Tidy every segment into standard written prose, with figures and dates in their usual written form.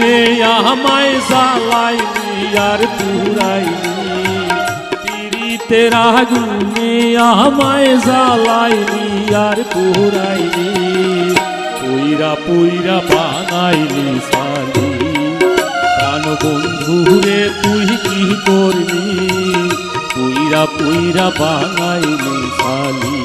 আগুনে আমায় জ্বালাইলি আর পুরাইলি, পীড়িতের আগুনে আমায় জ্বালাইলি আর পুরাইলি, পুইরা পুইরা বানাইলি সালি। প্রাণ বন্ধুরে তুই কি করলি, পুইরা পুইরা বানাইলি সালি।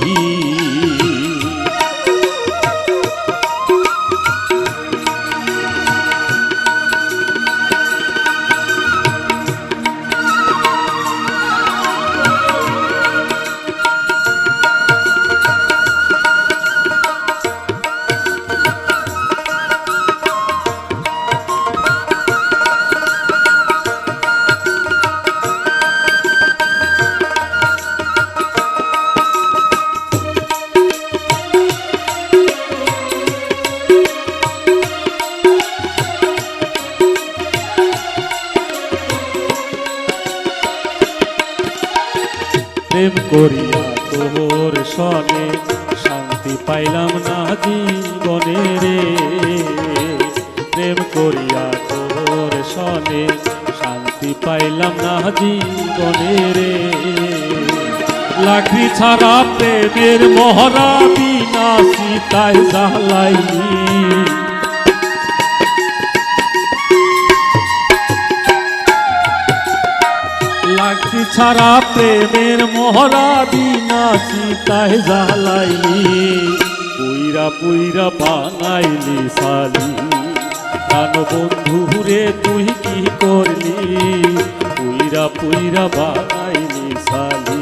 প্রেম করিয়া তোর সনে শান্তি পাইলাম না জীবনে রে, প্রেম করিয়া তোর সনে শান্তি পাইলাম না জীবনে রে। লাকড়ি ছাড়া প্রেমের মহড়া বিনা সীতায় জ্বালাইলি, লাকড়ি ছাড়া প্রেমের মহড়া বিনা সীতায় জ্বালাইলি, পুইরা পুইরা বানাইলি সালি। প্রাণ বন্ধুরে তুই কি করলি, পুইরা পুইরা বানাইলি সালি।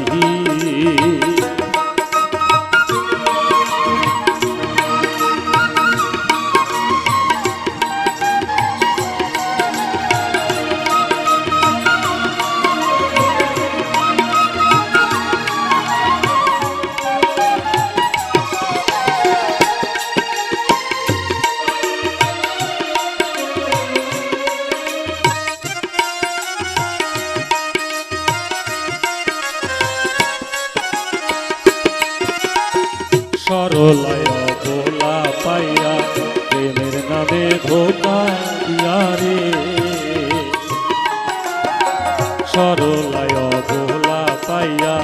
সরলায় ভোলা পাইয়া প্রেমের নামে ধোকা দিয়া রে, সরলায় ভোলা পাইয়া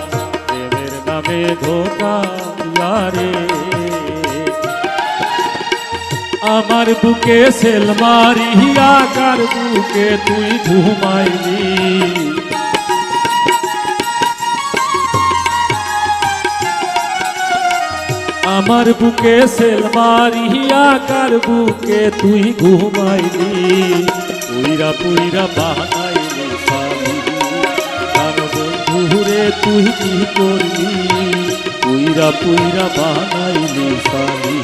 প্রেমের নামে ধোকা দিয়া রে। আমার বুকে সেল মারিয়া কার বুকে তুই ঘুমাইলি, আমার বুকে সেল মারিয়া কার বুকে তুই ঘুমাইলি, পুইরা পুইরা বানাইলি সালি। প্রাণ বন্ধুরে তুই কি করলি, পুইরা পুইরা বানাইলি সালি।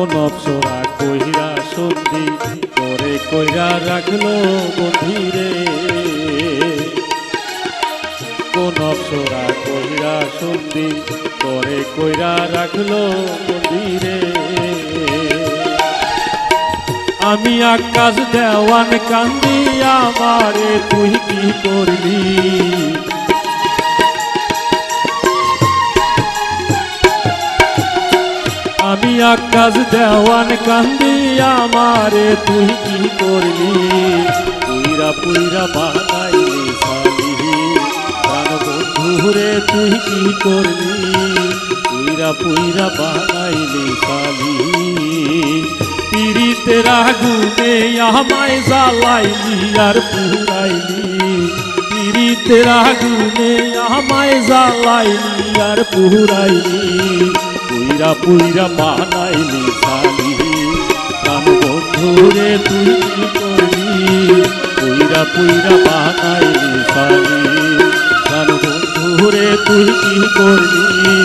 কোন অপসরা কইরা সন্ধি করে কইরা রাখলো বন্ধিরে, কোন অপসরা কইরা সন্ধি করে কইরা রাখলো বন্ধিরে। আমি আকাশ দেওয়ান কান্দি আমারে তুই কি করলি, আমি আকাশ দেওয়ান কান্দি আমারে তুই কি করলি, পুইরা পুইরা বানাইলি সালি। প্রাণ বন্ধুরে তুই কি করলি, পুইরা পুইরা বানাইলি সালি। পীড়িতের আগুনে আমায় জ্বালাইলি আর পুরাইলি, পীড়িতের আগুনে আমায় জ্বালাইলি আর পুরাইলি, পুইরা পুইরা বানাইলি সালি। প্রাণ বন্ধুরে তুই কি করলি, পুইরা পুইরা বানাইলি সালি প্রাণ বন্ধুরে তুই কি করলি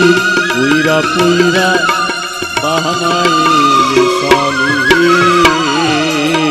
পুইরা পুইরা বানাইলি